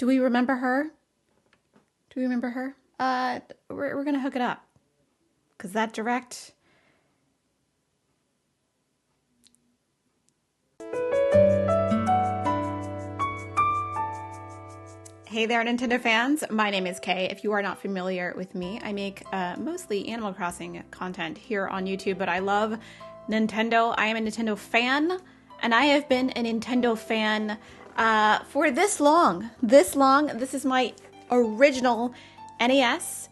Do we remember her? Do we remember her? We're gonna hook it up. Because that direct... Hey there, Nintendo fans. My name is Kay. If you are not familiar with me, I make mostly Animal Crossing content here on YouTube, but I love Nintendo. I am a Nintendo fan, and I have been a Nintendo fan for this long. This is my original NES,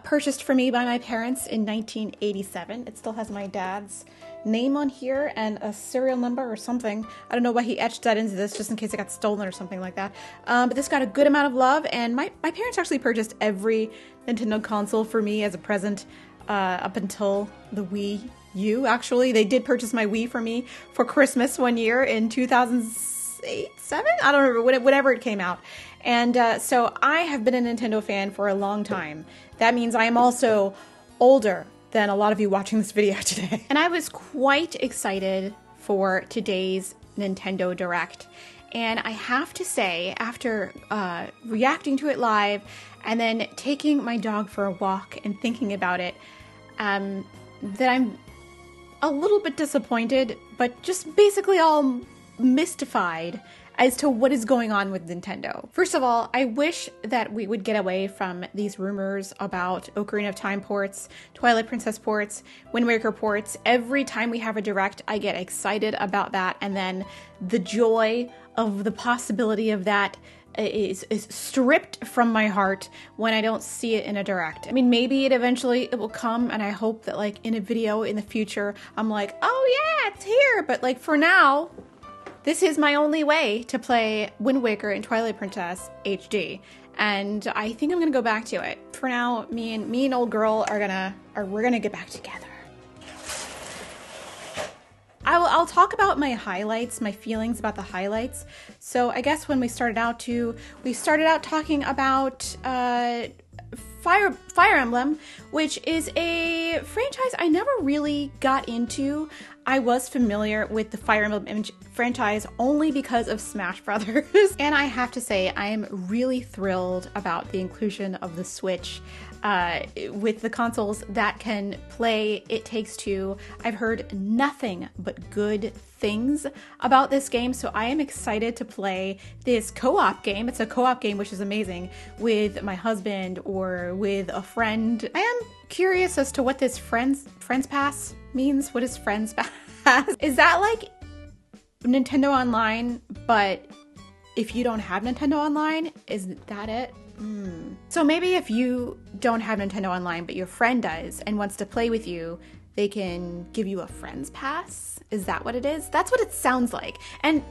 purchased for me by my parents in 1987. It still has my dad's name on here and a serial number or something. I don't know why he etched that into this, just in case it got stolen or something like that. But this got a good amount of love, and my parents actually purchased every Nintendo console for me as a present up until the WiiU. Actually, they did purchase my Wii for me for Christmas one year in 2008, 7? I don't remember, whenever it came out. And so I have been a Nintendo fan for a long time. That means I am also older than a lot of you watching this video today. And I was quite excited for today's Nintendo Direct. And I have to say, after reacting to it live and then taking my dog for a walk and thinking about it, that I'm a little bit disappointed, but just basically all mystified as to what is going on with Nintendo. First of all, I wish that we would get away from these rumors about Ocarina of Time ports, Twilight Princess ports, Wind Waker ports. Every time we have a direct, I get excited about that, and then the joy of the possibility of that is stripped from my heart when I don't see it in a direct. I mean, maybe it will come, and I hope that like in a video in the future, I'm like, oh yeah, it's here. But like for now, this is my only way to play Wind Waker and Twilight Princess HD, and I think I'm gonna go back to it. For now, me and old girl we're gonna get back together. I'll talk about my highlights, my feelings about the highlights. So I guess when we started out talking about Fire Emblem, which is a franchise I never really got into. I was familiar with the Fire Emblem franchise only because of Smash Brothers. And I have to say, I am really thrilled about the inclusion of the Switch with the consoles that can play It Takes Two. I've heard nothing but good things about this game, so I am excited to play this co-op game. It's a co-op game, which is amazing, with my husband or with a friend. I am curious as to what this Friends Pass means. What is Friends Pass? Is that like Nintendo Online, but if you don't have Nintendo Online, is that it? So maybe if you don't have Nintendo Online, but your friend does and wants to play with you, they can give you a Friends Pass? Is that what it is? That's what it sounds like. And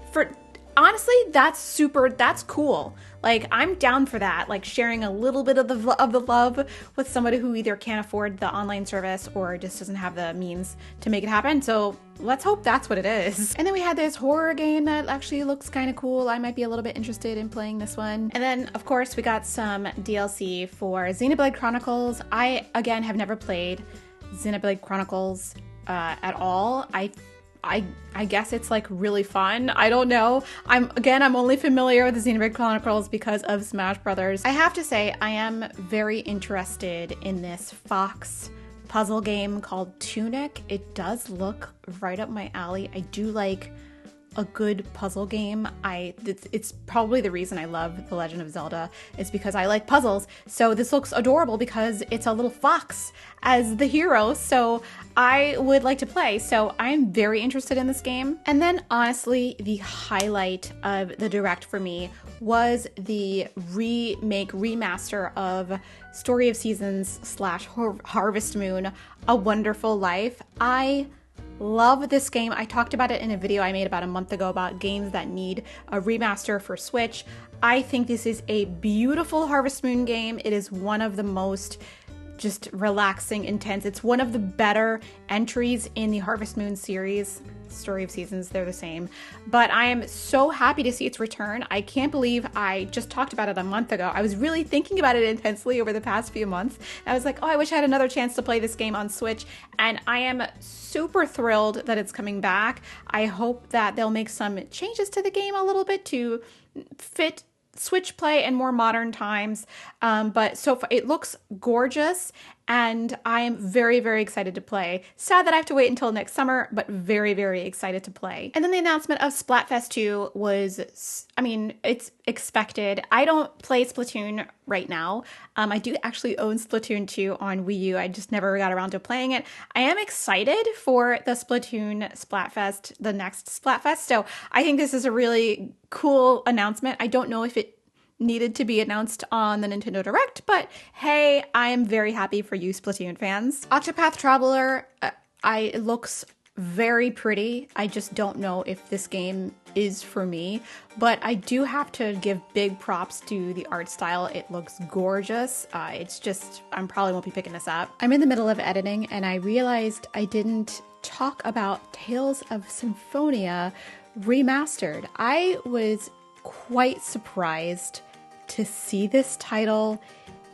honestly, that's cool. Like, I'm down for that, like sharing a little bit of the love with somebody who either can't afford the online service or just doesn't have the means to make it happen. So let's hope that's what it is. And then we had this horror game that actually looks kind of cool. I might be a little bit interested in playing this one. And then, of course, we got some DLC for Xenoblade Chronicles. I, again, have never played Xenoblade Chronicles at all. I guess it's like really fun. I don't know. I'm only familiar with the Xenoblade Chronicles because of Smash Brothers. I have to say, I am very interested in this Fox puzzle game called Tunic. It does look right up my alley. I do like a good puzzle game. It's probably the reason I love The Legend of Zelda, is because I like puzzles. So this looks adorable because it's a little fox as the hero, so I would like to play. So I'm very interested in this game. And then honestly, the highlight of the Direct for me was the remaster of Story of Seasons / Harvest Moon, A Wonderful Life. I love this game. I talked about it in a video I made about a month ago about games that need a remaster for Switch. I think this is a beautiful Harvest Moon game. It is one of the most just relaxing, intense. It's one of the better entries in the Harvest Moon series. Story of Seasons, they're the same. But I am so happy to see its return. I can't believe I just talked about it a month ago. I was really thinking about it intensely over the past few months. I was like, oh, I wish I had another chance to play this game on Switch. And I am super thrilled that it's coming back. I hope that they'll make some changes to the game a little bit to fit Switch play in more modern times. But so far, it looks gorgeous, and I am very, very excited to play. Sad that I have to wait until next summer, but very, very excited to play. And then the announcement of Splatfest 2 was, I mean, it's expected. I don't play Splatoon right now. I do actually own Splatoon 2 on Wii U. I just never got around to playing it. I am excited for the Splatoon Splatfest, the next Splatfest. So I think this is a really cool announcement. I don't know if it needed to be announced on the Nintendo Direct, but hey, I am very happy for you Splatoon fans. Octopath Traveler, it looks very pretty. I just don't know if this game is for me, but I do have to give big props to the art style. It looks gorgeous. It's just, I probably won't be picking this up. I'm in the middle of editing and I realized I didn't talk about Tales of Symphonia Remastered. I was quite surprised to see this title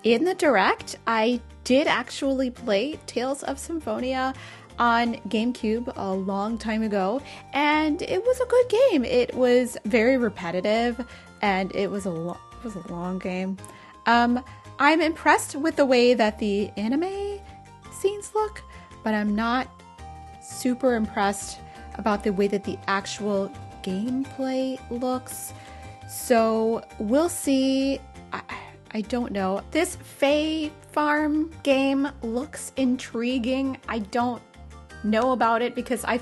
in the Direct. I did actually play Tales of Symphonia on GameCube a long time ago, and it was a good game. It was very repetitive, and it was a long game. I'm impressed with the way that the anime scenes look, but I'm not super impressed about the way that the actual gameplay looks. So we'll see. I don't know. This Fae Farm game looks intriguing. I don't know about it because I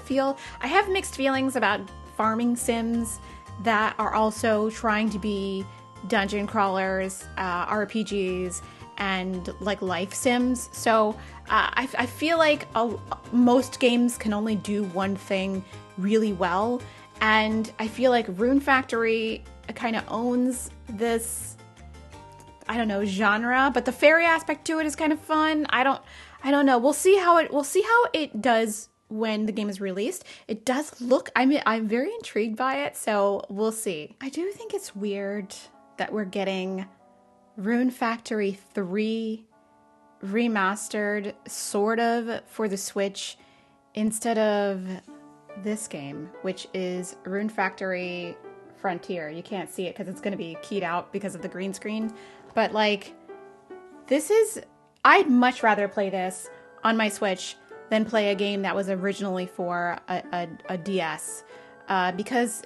have mixed feelings about farming sims that are also trying to be dungeon crawlers, RPGs, and like life sims. So I feel like most games can only do one thing really well, and I feel like Rune Factory kind of owns this, I don't know, genre, but the fairy aspect to it is kind of fun. I don't know. We'll see how it does when the game is released. It does look, I'm very intrigued by it, so we'll see. I do think it's weird that we're getting Rune Factory 3 remastered sort of for the Switch instead of this game, which is Rune Factory Frontier. You can't see it because it's going to be keyed out because of the green screen, but like, I'd much rather play this on my Switch than play a game that was originally for a DS, because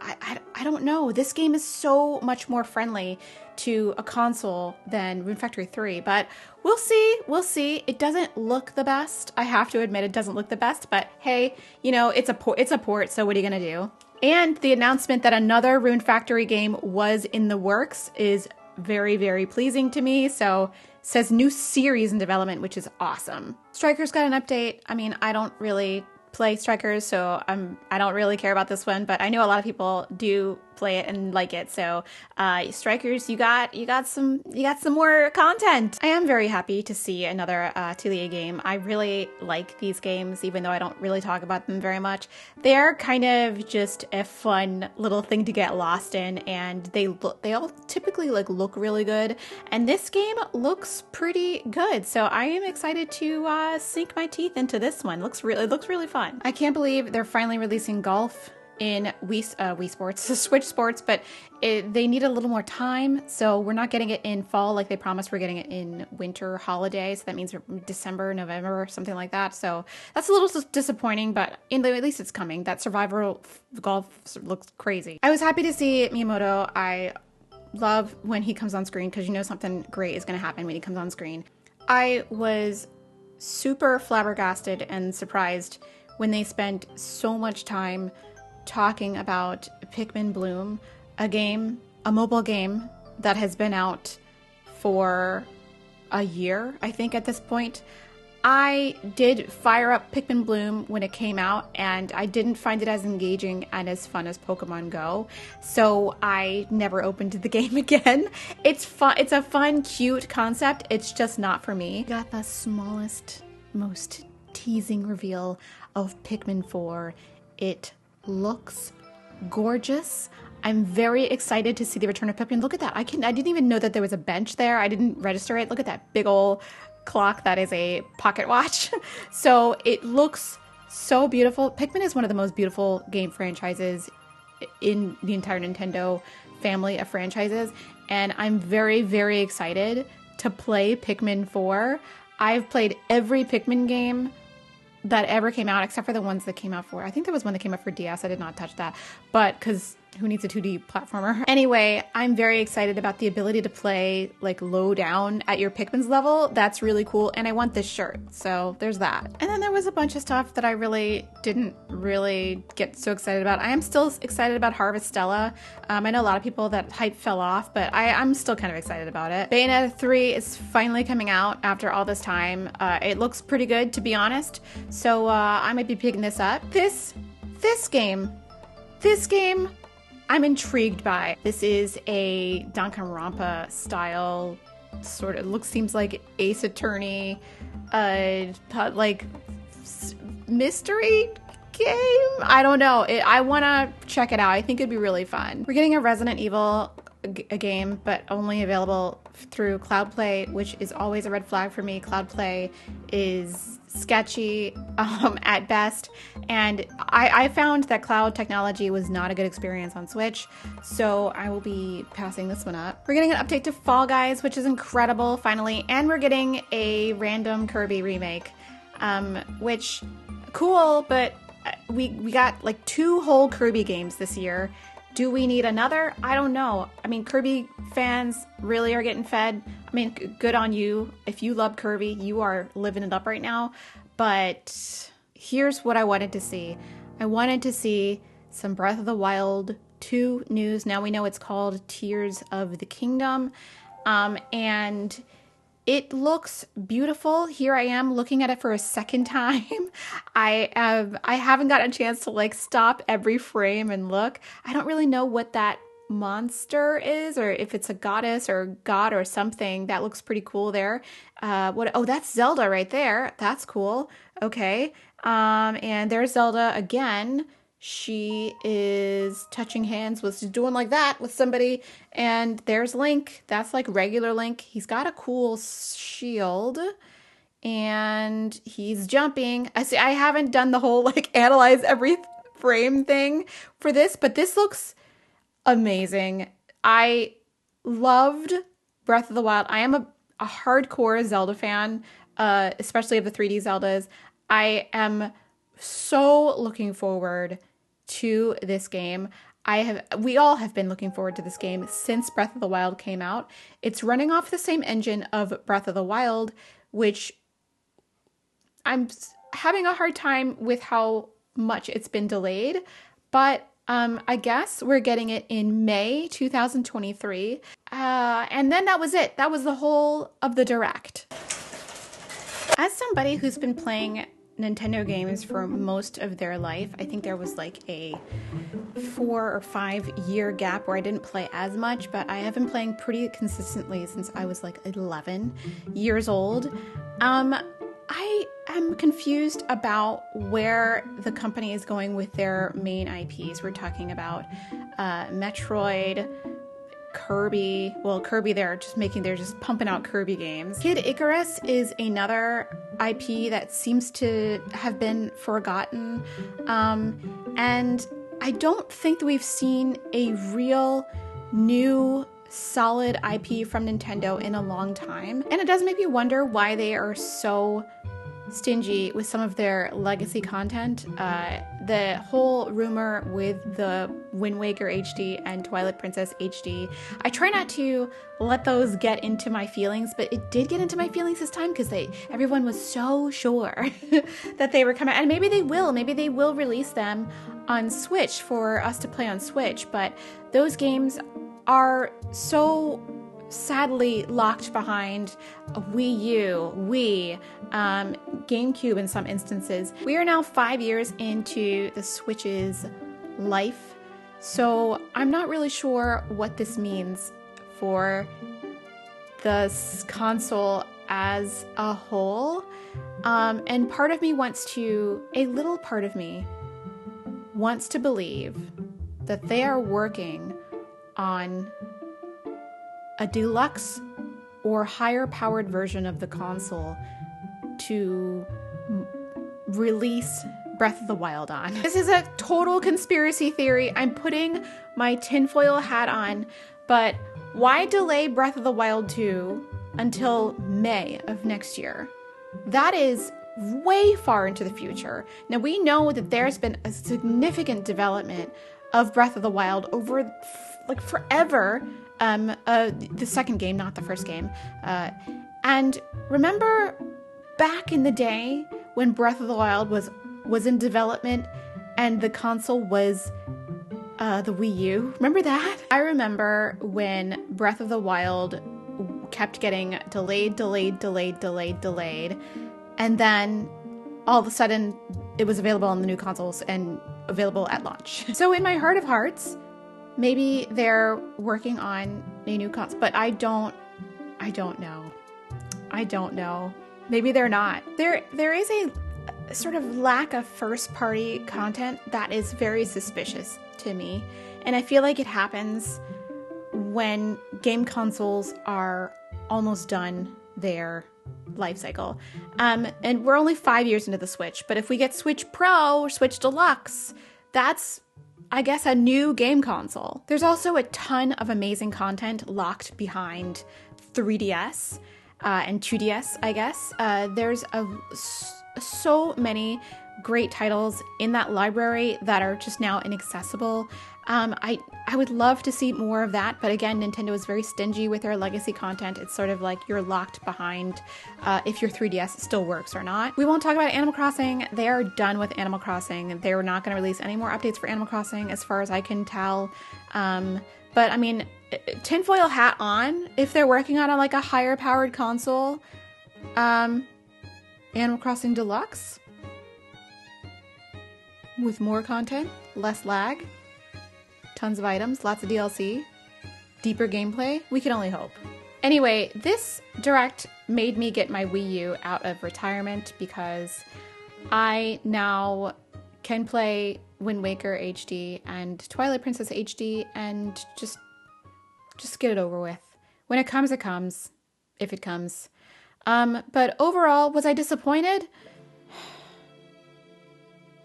I don't know, this game is so much more friendly to a console than Rune Factory 3, but we'll see. It doesn't look the best. I have to admit it doesn't look the best, but hey, you know, it's a port, so what are you gonna do? And the announcement that another Rune Factory game was in the works is very, very pleasing to me. So says new series in development, which is awesome. Strikers got an update. I mean, I don't really play Strikers, so I don't really care about this one, but I know a lot of people do play it and like it. So Strikers, you got some more content. I am very happy to see another Atelier game. I really like these games, even though I don't really talk about them very much. They're kind of just a fun little thing to get lost in, and they all typically like look really good, and this game looks pretty good. So I am excited to sink my teeth into this one. It looks really fun. I can't believe they're finally releasing golf in Wii Sports, Switch Sports, but they need a little more time, so we're not getting it in fall like they promised. We're getting it in winter holiday, so that means December, November, something like that. So that's a little disappointing, but at least it's coming. That survival golf looks crazy. I was happy to see Miyamoto. I love when he comes on screen because you know something great is going to happen when he comes on screen. I was super flabbergasted and surprised when they spent so much time talking about Pikmin Bloom, a mobile game that has been out for a year, I think, at this point. I did fire up Pikmin Bloom when it came out, and I didn't find it as engaging and as fun as Pokemon Go, so I never opened the game again. It's fun. It's a fun, cute concept. It's just not for me. Got the smallest, most teasing reveal of Pikmin 4. It looks gorgeous. I'm very excited to see the return of Pikmin. Look at that. I didn't even know that there was a bench there. I didn't register it. Look at that big ol' clock that is a pocket watch. So it looks so beautiful. Pikmin is one of the most beautiful game franchises in the entire Nintendo family of franchises, and I'm very, very excited to play Pikmin 4. I've played every Pikmin game that ever came out, except for the ones that came out for, I think there was one that came out for DS. I did not touch that, but because who needs a 2D platformer? Anyway, I'm very excited about the ability to play like low down at your Pikmin's level. That's really cool, and I want this shirt, so there's that. And then there was a bunch of stuff that I really didn't get so excited about. I am still excited about Harvestella. I know a lot of people that hype fell off, but I'm still kind of excited about it. Bayonetta 3 is finally coming out after all this time. It looks pretty good, to be honest, so I might be picking this up. This game I'm intrigued by. This is a Danganronpa style sort of seems like Ace Attorney, like mystery game. I don't know. I want to check it out. I think it'd be really fun. We're getting a Resident Evil a game, but only available through Cloud Play, which is always a red flag for me. Cloud Play is sketchy at best, and I found that cloud technology was not a good experience on Switch, so I will be passing this one up. We're getting an update to Fall Guys, which is incredible, finally, and we're getting a random Kirby remake, which cool, but we got like 2 whole Kirby games this year. Do we need another? I don't know. I mean, Kirby fans really are getting fed. I mean, good on you. If you love Kirby, you are living it up right now. But here's what I wanted to see. I wanted to see some Breath of the Wild 2 news. Now we know it's called Tears of the Kingdom. And it looks beautiful. Here I am looking at it for a second time. I haven't gotten a chance to like stop every frame and look. I don't really know what that monster is, or if it's a goddess or god or something. That looks pretty cool there. Oh, that's Zelda right there. That's cool. Okay. And there's Zelda again. She is touching hands with, she's doing like that with somebody. And there's Link. That's like regular Link. He's got a cool shield and he's jumping. I haven't done the whole like analyze every frame thing for this, but this looks amazing. I loved Breath of the Wild. I am a hardcore Zelda fan, especially of the 3D Zeldas. I am so looking forward to this game. We all have been looking forward to this game since Breath of the Wild came out. It's running off the same engine of Breath of the Wild, which I'm having a hard time with how much it's been delayed, but I guess we're getting it in May 2023. And then that was it. That was the whole of the Direct. As somebody who's been playing Nintendo games for most of their life, I think there was like a 4 or 5 year gap where I didn't play as much, but I have been playing pretty consistently since I was like 11 years old. I am confused about where the company is going with their main IPs. We're talking about Metroid, Kirby. Well, Kirby, they're just pumping out Kirby games. Kid Icarus is another IP that seems to have been forgotten. And I don't think that we've seen a real new solid IP from Nintendo in a long time. And it does make me wonder why they are so stingy with some of their legacy content. The whole rumor with the Wind Waker HD and Twilight Princess HD, I try not to let those get into my feelings, but it did get into my feelings this time because everyone was so sure that they were coming, and maybe they will release them on Switch for us to play on Switch, but those games are so sadly locked behind a WiiU, Wii, GameCube in some instances. We are now 5 years into the Switch's life, so I'm not really sure what this means for the console as a whole. And a little part of me wants to believe that they are working on a deluxe or higher powered version of the console to release Breath of the Wild on. This is a total conspiracy theory. I'm putting my tinfoil hat on, but why delay Breath of the Wild 2 until May of next year? That is way far into the future. Now we know that there's been a significant development of Breath of the Wild over like forever. The second game, not the first game. And remember back in the day when Breath of the Wild was in development and the console was the Wii U? Remember that? I remember when Breath of the Wild kept getting delayed, and then all of a sudden it was available on the new consoles and available at launch. So in my heart of hearts, maybe they're working on a new console, but I don't know. Maybe they're not. There is a sort of lack of first-party content that is very suspicious to me, and I feel like it happens when game consoles are almost done their life cycle. And we're only 5 years into the Switch, but if we get Switch Pro or Switch Deluxe, that's, I guess, a new game console. There's also a ton of amazing content locked behind 3DS and 2DS, I guess. There's so many great titles in that library that are just now inaccessible. I would love to see more of that, but again, Nintendo is very stingy with their legacy content. It's sort of like you're locked behind if your 3DS still works or not. We won't talk about Animal Crossing. They are done with Animal Crossing. They were not going to release any more updates for Animal Crossing as far as I can tell. But I mean, tinfoil hat on, if they're working on like a higher powered console, Animal Crossing Deluxe with more content, less lag, tons of items, lots of DLC, deeper gameplay. We can only hope. Anyway, this Direct made me get my Wii U out of retirement because I now can play Wind Waker HD and Twilight Princess HD and just get it over with. When it comes, it comes. If it comes. But overall, was I disappointed?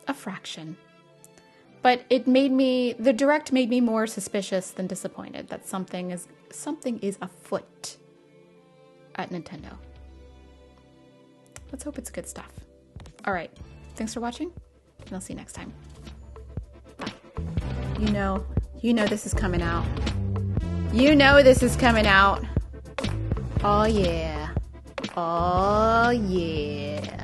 A fraction. But the Direct made me more suspicious than disappointed that something is afoot at Nintendo. Let's hope it's good stuff. All right, thanks for watching, and I'll see you next time. Bye. You know this is coming out. You know this is coming out. Oh yeah. Oh yeah.